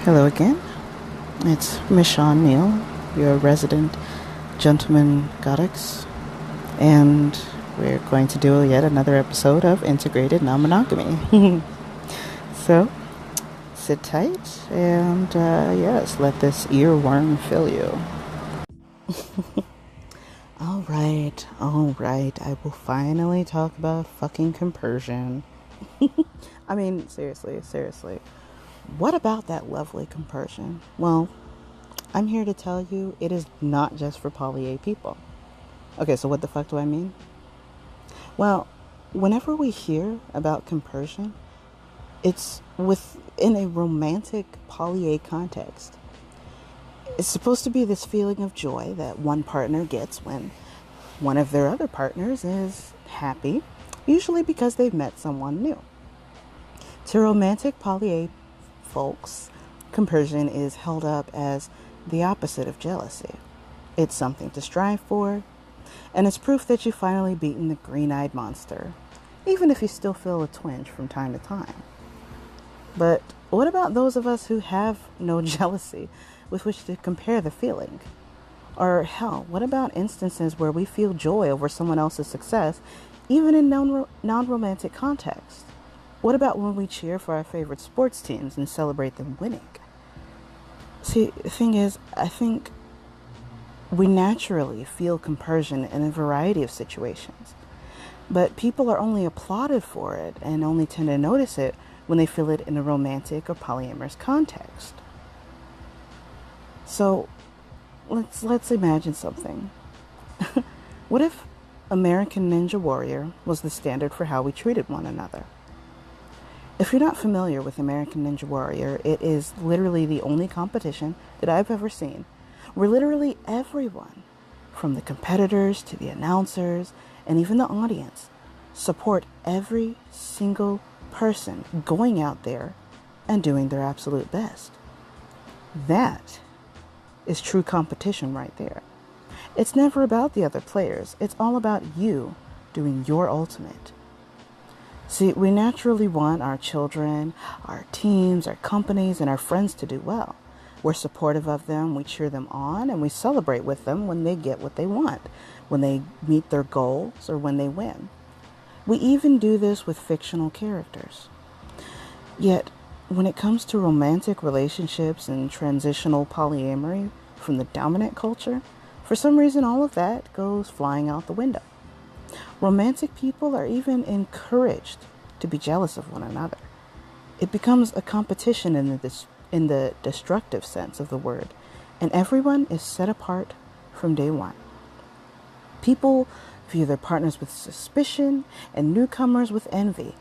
Hello again. It's Michonne Neal, your resident gentleman goddess, and we're going to do yet another episode of Integrated Non-Monogamy. So, sit tight and yes, let this earworm fill you. All right. I will finally talk about fucking compersion. I mean, seriously. What about that lovely compersion? Well, I'm here to tell you it is not just for poly A people. Okay, so what the fuck do I mean? Well, whenever we hear about compersion, it's within a romantic poly A context. It's supposed to be this feeling of joy that one partner gets when one of their other partners is happy, usually because they've met someone new. To romantic poly A folks, compersion is held up as the opposite of jealousy. It's something to strive for, and it's proof that you've finally beaten the green-eyed monster, even if you still feel a twinge from time to time. But what about those of us who have no jealousy with which to compare the feeling? Or hell, what about instances where we feel joy over someone else's success, even in non-romantic context? What about when we cheer for our favorite sports teams and celebrate them winning? See, the thing is, I think we naturally feel compersion in a variety of situations. But people are only applauded for it and only tend to notice it when they feel it in a romantic or polyamorous context. So, let's imagine something. What if American Ninja Warrior was the standard for how we treated one another? If you're not familiar with American Ninja Warrior, it is literally the only competition that I've ever seen where literally everyone, from the competitors to the announcers and even the audience, support every single person going out there and doing their absolute best. That is true competition right there. It's never about the other players. It's all about you doing your ultimate. See, we naturally want our children, our teams, our companies, and our friends to do well. We're supportive of them, we cheer them on, and we celebrate with them when they get what they want, when they meet their goals, or when they win. We even do this with fictional characters. Yet, when it comes to romantic relationships and transitional polyamory from the dominant culture, for some reason all of that goes flying out the window. Romantic people are even encouraged to be jealous of one another. It becomes a competition in the destructive sense of the word, and everyone is set apart from day one. People view their partners with suspicion and newcomers with envy.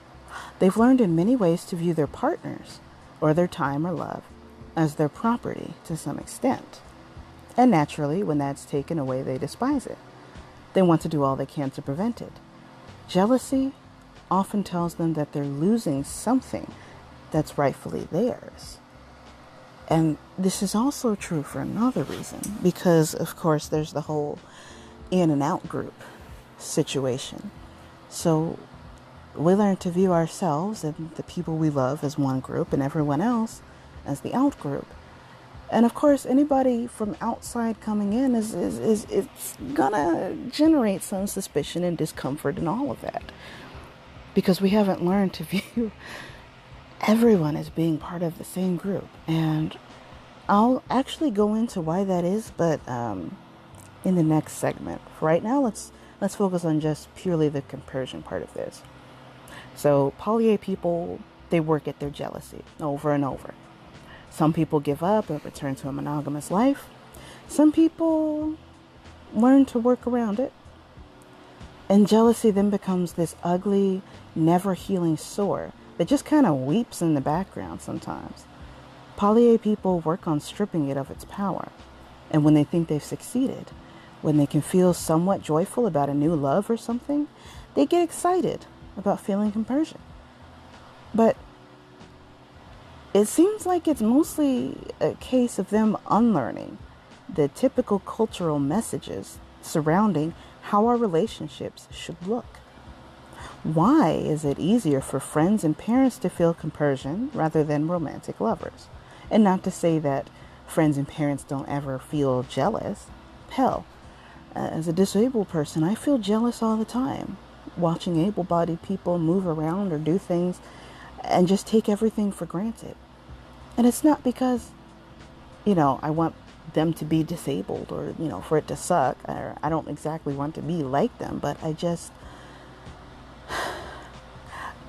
They've learned in many ways to view their partners, or their time or love, as their property to some extent. And naturally, when that's taken away, they despise it. They want to do all they can to prevent it. Jealousy often tells them that they're losing something that's rightfully theirs. And this is also true for another reason, because, of course, there's the whole in and out group situation. So we learn to view ourselves and the people we love as one group and everyone else as the out group. And of course, anybody from outside coming in is it's gonna generate some suspicion and discomfort and all of that, because we haven't learned to view everyone as being part of the same group. And I'll actually go into why that is, but in the next segment. For right now, let's focus on just purely the compersion part of this. So poly A people, they work at their jealousy over and over. Some people give up and return to a monogamous life. Some people learn to work around it. And jealousy then becomes this ugly, never-healing sore that just kind of weeps in the background sometimes. Poly A people work on stripping it of its power. And when they think they've succeeded, when they can feel somewhat joyful about a new love or something, they get excited about feeling compersion. But it seems like it's mostly a case of them unlearning the typical cultural messages surrounding how our relationships should look. Why is it easier for friends and parents to feel compersion rather than romantic lovers? And not to say that friends and parents don't ever feel jealous. Hell, as a disabled person, I feel jealous all the time, watching able-bodied people move around or do things and just take everything for granted. And it's not because, I want them to be disabled or, for it to suck. Or I don't exactly want to be like them, but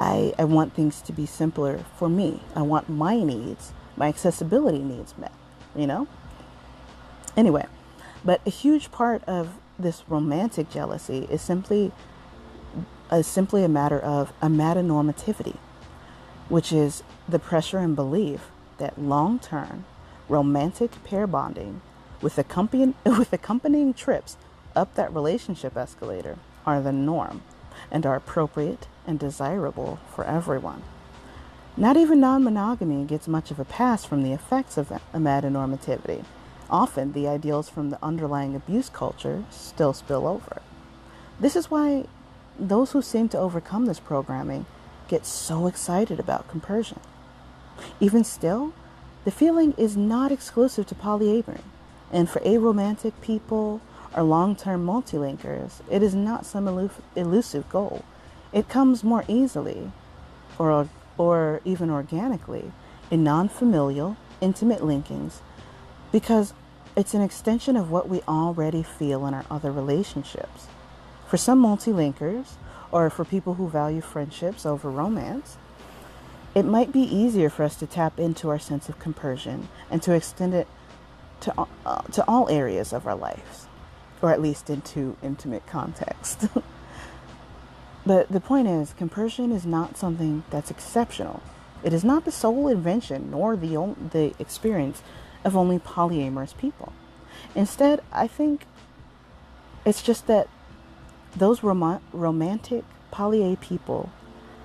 I want things to be simpler for me. I want my needs, my accessibility needs met, Anyway, but a huge part of this romantic jealousy is simply a matter of a metanormativity, which is the pressure and belief that long-term romantic pair bonding with accompanying trips up that relationship escalator are the norm and are appropriate and desirable for everyone. Not even non-monogamy gets much of a pass from the effects of metanormativity. Often, the ideals from the underlying abuse culture still spill over. This is why those who seem to overcome this programming get so excited about compersion. Even still, the feeling is not exclusive to polyamory, and for aromantic people or long-term multi-linkers, it is not some elusive goal. It comes more easily, or even organically, in non-familial, intimate linkings, because it's an extension of what we already feel in our other relationships. For some multi-linkers, or for people who value friendships over romance, it might be easier for us to tap into our sense of compersion and to extend it to all areas of our lives, or at least into intimate context. But the point is, compersion is not something that's exceptional. It is not the sole invention nor the experience of only polyamorous people. Instead, I think it's just that those romantic poly-A people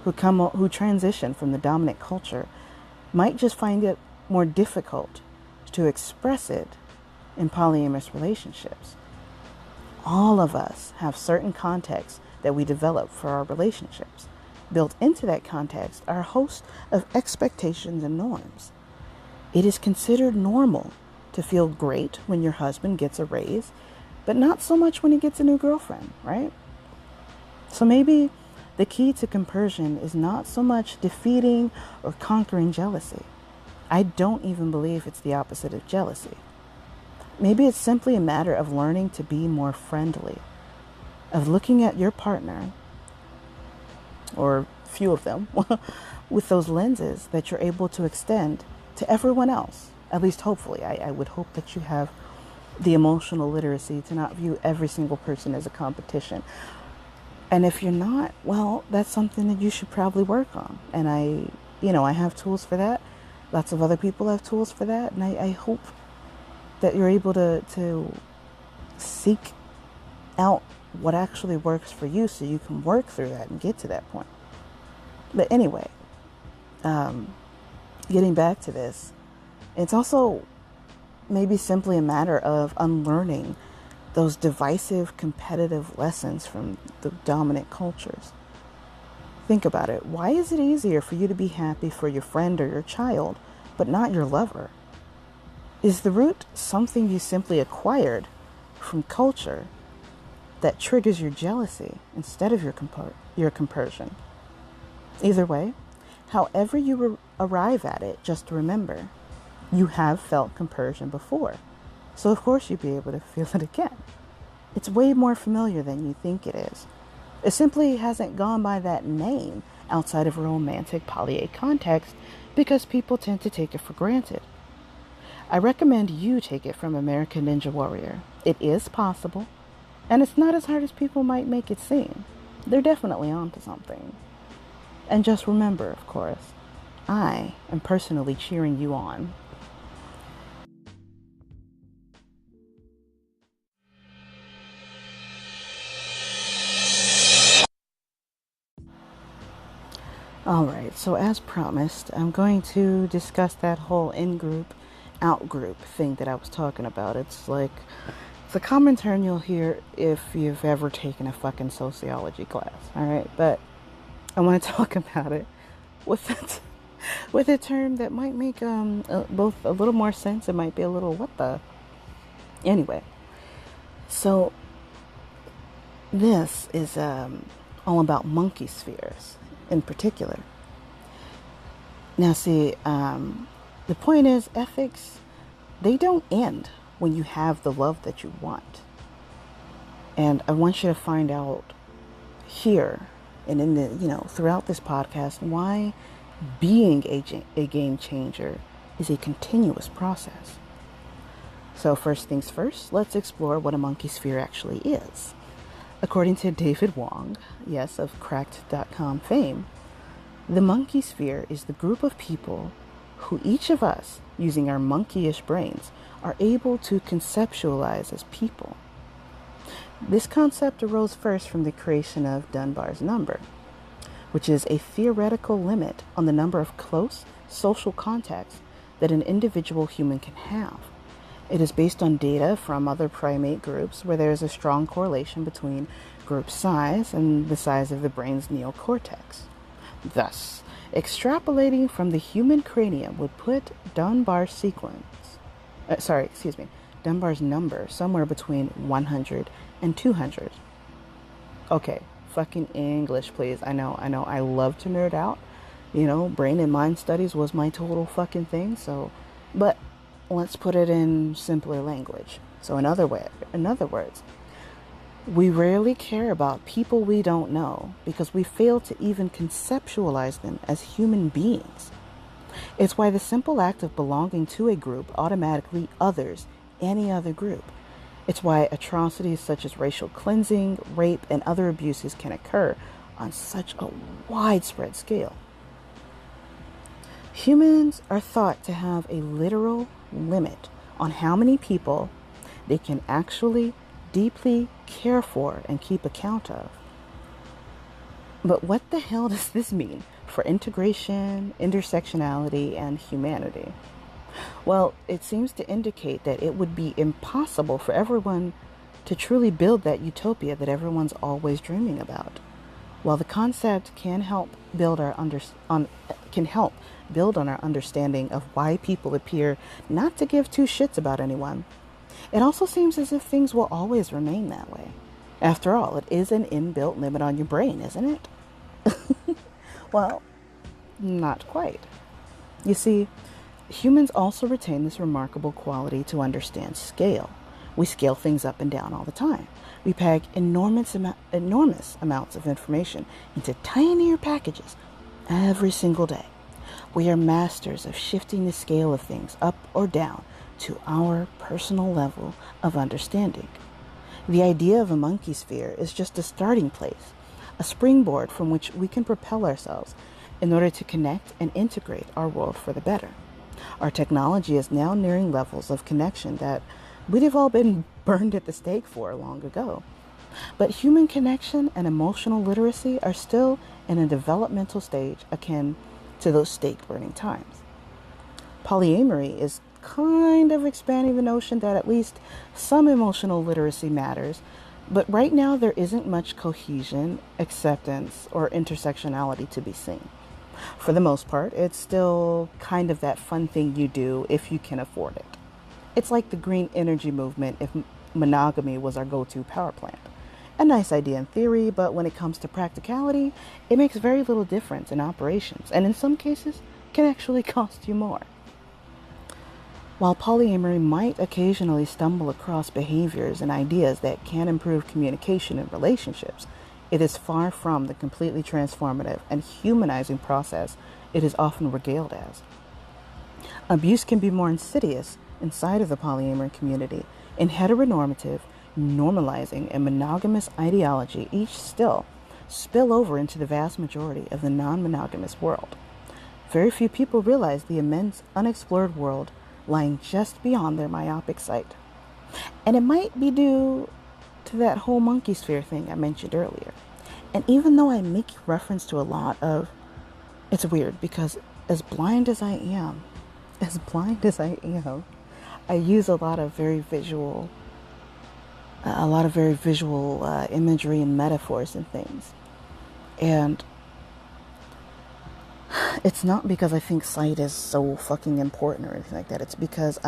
who transition from the dominant culture might just find it more difficult to express it in polyamorous relationships. All of us have certain contexts that we develop for our relationships. Built into that context are a host of expectations and norms. It is considered normal to feel great when your husband gets a raise, but not so much when he gets a new girlfriend, right? So maybe the key to compersion is not so much defeating or conquering jealousy. I don't even believe it's the opposite of jealousy. Maybe it's simply a matter of learning to be more friendly, of looking at your partner, or few of them, with those lenses that you're able to extend to everyone else. At least hopefully. I would hope that you have the emotional literacy to not view every single person as a competition. And if you're not, well, that's something that you should probably work on. And I have tools for that. Lots of other people have tools for that. And I hope that you're able to seek out what actually works for you so you can work through that and get to that point. But anyway, getting back to this, it's also maybe simply a matter of unlearning those divisive, competitive lessons from the dominant cultures. Think about it. Why is it easier for you to be happy for your friend or your child, but not your lover? Is the root something you simply acquired from culture that triggers your jealousy instead of your compersion? Either way, however you arrive at it, just remember, you have felt compersion before. So of course you'd be able to feel it again. It's way more familiar than you think it is. It simply hasn't gone by that name outside of a romantic poly-A context because people tend to take it for granted. I recommend you take it from American Ninja Warrior. It is possible, and it's not as hard as people might make it seem. They're definitely onto something. And just remember, of course, I am personally cheering you on. Alright, so as promised, I'm going to discuss that whole in-group, out-group thing that I was talking about. It's a common term you'll hear if you've ever taken a fucking sociology class, alright? But I want to talk about it with with a term that might make both a little more sense. It might be a little what the. Anyway, so this is all about monkey spheres in particular. Now, see, the point is, ethics, they don't end when you have the love that you want. And I want you to find out here and in the, throughout this podcast, why being a game changer is a continuous process. So first things first, let's explore what a monkey sphere actually is. According to David Wong, yes, of cracked.com fame, the monkey sphere is the group of people who each of us, using our monkeyish brains, are able to conceptualize as people. This concept arose first from the creation of Dunbar's number, which is a theoretical limit on the number of close social contacts that an individual human can have. It is based on data from other primate groups where there is a strong correlation between group size and the size of the brain's neocortex. Thus, extrapolating from the human cranium would put Dunbar's number somewhere between 100 and 200. Okay, fucking English, please. I know. I love to nerd out. Brain and mind studies was my total fucking thing. But let's put it in simpler language. So in other words, we rarely care about people we don't know because we fail to even conceptualize them as human beings. It's why the simple act of belonging to a group automatically others any other group. It's why atrocities such as racial cleansing, rape, and other abuses can occur on such a widespread scale. Humans are thought to have a literal limit on how many people they can actually deeply care for and keep account of. But what the hell does this mean for integration, intersectionality, and humanity? Well, it seems to indicate that it would be impossible for everyone to truly build that utopia that everyone's always dreaming about. While the concept can help build on our understanding of why people appear not to give two shits about anyone, it also seems as if things will always remain that way. After all, it is an inbuilt limit on your brain, isn't it? Well, not quite. You see, humans also retain this remarkable quality to understand scale. We scale things up and down all the time. We pack enormous amounts of information into tinier packages every single day. We are masters of shifting the scale of things up or down to our personal level of understanding. The idea of a monkey sphere is just a starting place, a springboard from which we can propel ourselves in order to connect and integrate our world for the better. Our technology is now nearing levels of connection that we'd have all been burned at the stake for long ago. But human connection and emotional literacy are still in a developmental stage akin to those stake-burning times. Polyamory is kind of expanding the notion that at least some emotional literacy matters, but right now there isn't much cohesion, acceptance, or intersectionality to be seen. For the most part, it's still kind of that fun thing you do if you can afford it. It's like the green energy movement if monogamy was our go-to power plant. A nice idea in theory, but when it comes to practicality, it makes very little difference in operations, and in some cases, can actually cost you more. While polyamory might occasionally stumble across behaviors and ideas that can improve communication in relationships, it is far from the completely transformative and humanizing process it is often regaled as. Abuse can be more insidious inside of the polyamory community, in heteronormative, normalizing, and monogamous ideology each still spill over into the vast majority of the non-monogamous world. Very few people realize the immense unexplored world lying just beyond their myopic sight. And it might be due to that whole monkey sphere thing I mentioned earlier. And even though I make reference to a lot of, it's weird because as blind as I am, I use a lot of very visual imagery and metaphors and things. And It's not because I think sight is so fucking important or anything like that. It's because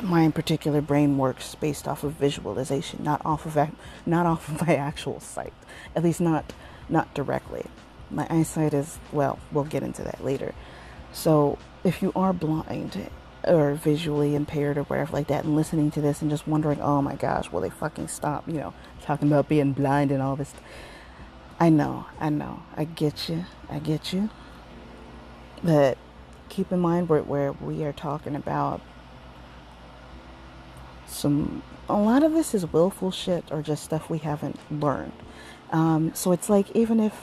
my particular brain works based off of visualization, not off of my actual sight. At least not directly. My eyesight is, well, we'll get into that later. So if you are blind or visually impaired or whatever like that, and listening to this and just wondering, oh my gosh, will they fucking stop, talking about being blind and all this. I know, I get you. But keep in mind where we are talking about a lot of this is willful shit or just stuff we haven't learned. So it's like, even if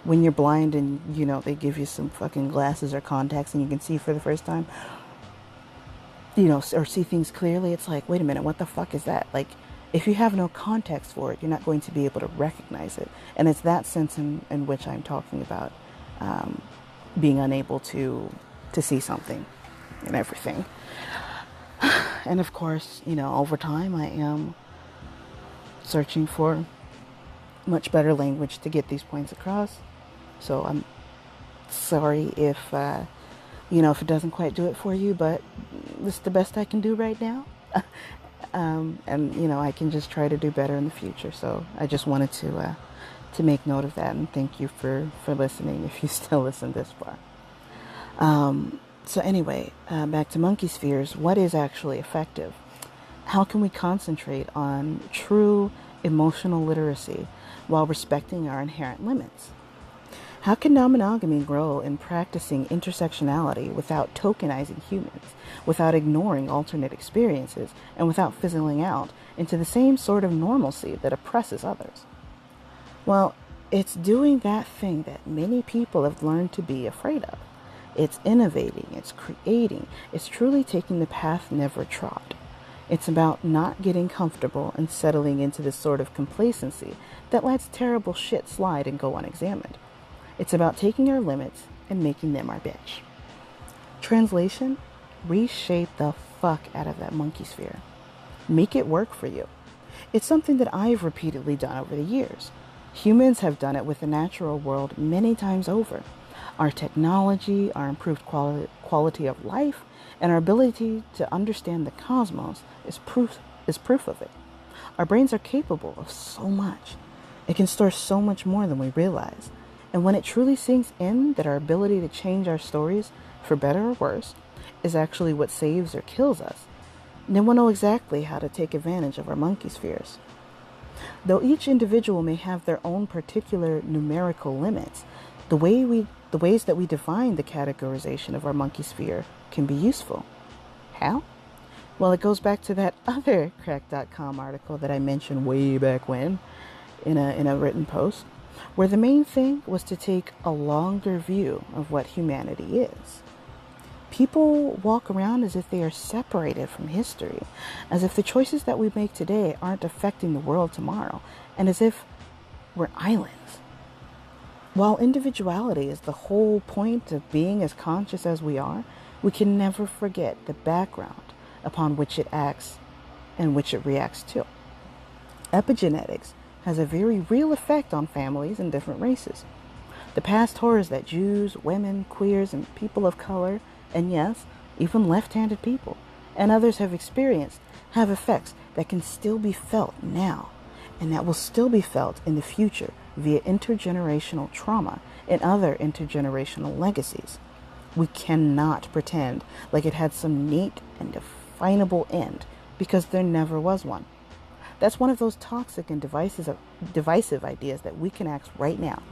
when you're blind and, they give you some fucking glasses or contacts and you can see for the first time, or see things clearly, it's like, wait a minute, what the fuck is that? Like, if you have no context for it, you're not going to be able to recognize it. And it's that sense in which I'm talking about being unable to see something and everything. And of course, over time, I am searching for much better language to get these points across. So I'm sorry if, if it doesn't quite do it for you, but this is the best I can do right now. And, I can just try to do better in the future. So I just wanted to make note of that, and thank you for listening if you still listen this far. So anyway, back to monkey spheres. What is actually effective? How can we concentrate on true emotional literacy while respecting our inherent limits? How can non-monogamy grow in practicing intersectionality without tokenizing humans, without ignoring alternate experiences, and without fizzling out into the same sort of normalcy that oppresses others? Well, it's doing that thing that many people have learned to be afraid of. It's innovating, it's creating, it's truly taking the path never trod. It's about not getting comfortable and settling into this sort of complacency that lets terrible shit slide and go unexamined. It's about taking our limits and making them our bitch. Translation: reshape the fuck out of that monkey sphere. Make it work for you. It's something that I've repeatedly done over the years. Humans have done it with the natural world many times over. Our technology, our improved quality of life, and our ability to understand the cosmos is proof of it. Our brains are capable of so much. It can store so much more than we realize. And when it truly sinks in that our ability to change our stories, for better or worse, is actually what saves or kills us, then we'll know exactly how to take advantage of our monkey spheres. Though each individual may have their own particular numerical limits, the ways that we define the categorization of our monkey sphere can be useful. How? Well, it goes back to that other crack.com article that I mentioned way back when in a written post, where the main thing was to take a longer view of what humanity is. People walk around as if they are separated from history, as if the choices that we make today aren't affecting the world tomorrow, and as if we're islands. While individuality is the whole point of being as conscious as we are, we can never forget the background upon which it acts and which it reacts to. Epigenetics has a very real effect on families and different races. The past horrors that Jews, women, queers, and people of color, and yes, even left-handed people, and others have experienced, have effects that can still be felt now, and that will still be felt in the future via intergenerational trauma and other intergenerational legacies. We cannot pretend like it had some neat and definable end, because there never was one. That's one of those toxic and divisive ideas that we can act right now.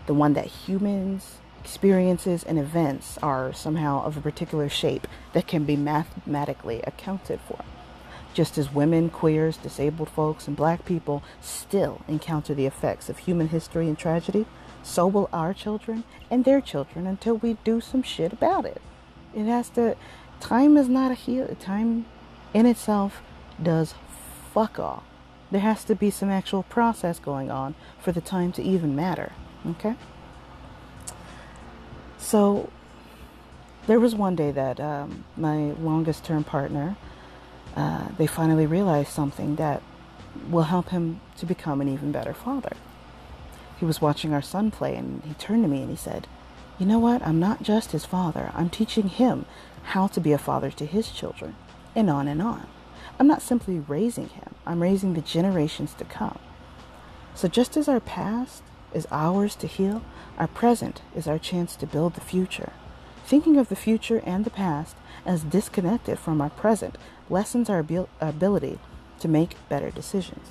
The one that humans, experiences, and events are somehow of a particular shape that can be mathematically accounted for. Just as women, queers, disabled folks, and black people still encounter the effects of human history and tragedy, so will our children and their children until we do some shit about it. Time is not a heal. Time in itself does fuck all. There has to be some actual process going on for the time to even matter. Okay? So, there was one day that my longest term partner, they finally realized something that will help him to become an even better father. He was watching our son play, and he turned to me and he said, "You know what? I'm not just his father. I'm teaching him how to be a father to his children," and on and on. I'm not simply raising him. I'm raising the generations to come. So just as our past is ours to heal, our present is our chance to build the future. Thinking of the future and the past as disconnected from our present lessens our ability to make better decisions.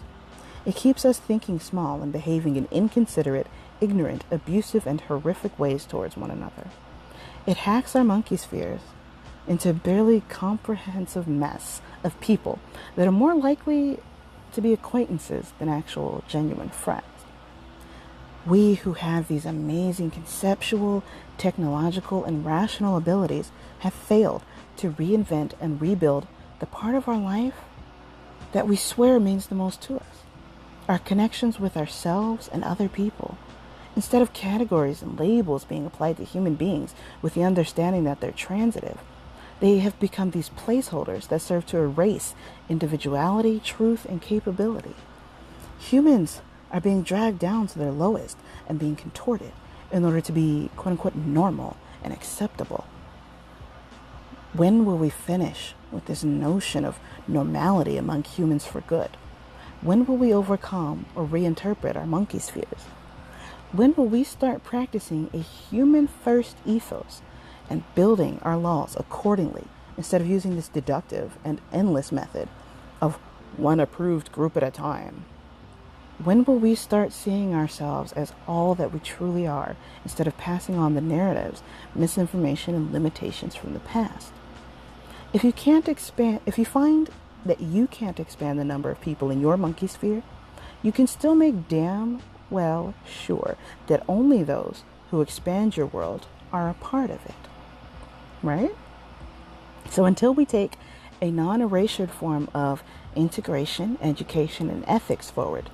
It keeps us thinking small and behaving in inconsiderate, ignorant, abusive, and horrific ways towards one another. It hacks our monkey spheres into a barely comprehensive mess of people that are more likely to be acquaintances than actual genuine friends. We who have these amazing conceptual, technological, and rational abilities have failed to reinvent and rebuild the part of our life that we swear means the most to us. Our connections with ourselves and other people. Instead of categories and labels being applied to human beings with the understanding that they're transitive, they have become these placeholders that serve to erase individuality, truth, and capability. Humans are being dragged down to their lowest and being contorted in order to be quote-unquote normal and acceptable. When will we finish with this notion of normality among humans for good? When will we overcome or reinterpret our monkey spheres? When will we start practicing a human-first ethos and building our laws accordingly instead of using this deductive and endless method of one approved group at a time? When will we start seeing ourselves as all that we truly are instead of passing on the narratives, misinformation, and limitations from the past? If you find that you can't expand the number of people in your monkey sphere, you can still make damn well sure that only those who expand your world are a part of it. Right? So until we take a non-erasured form of integration, education, and ethics forward,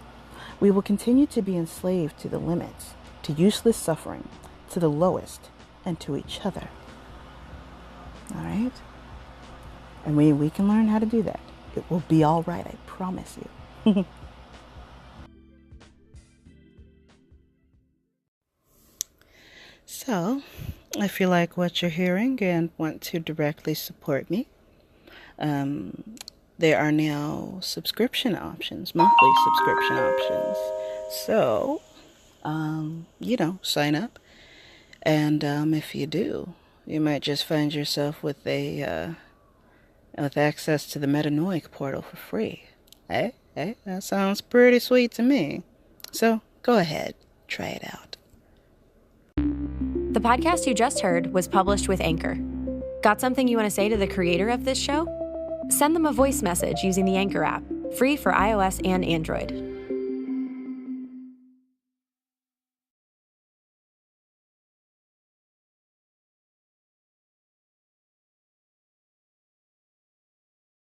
we will continue to be enslaved to the limits, to useless suffering, to the lowest, and to each other. All right? And we can learn how to do that. It will be all right, I promise you. So, if you like what you're hearing and want to directly support me, there are now subscription options, monthly subscription options. So, sign up. And if you do, you might just find yourself with with access to the Metanoiac Portal for free. Hey, that sounds pretty sweet to me. So, go ahead, try it out. The podcast you just heard was published with Anchor. Got something you want to say to the creator of this show? Send them a voice message using the Anchor app, free for iOS and Android.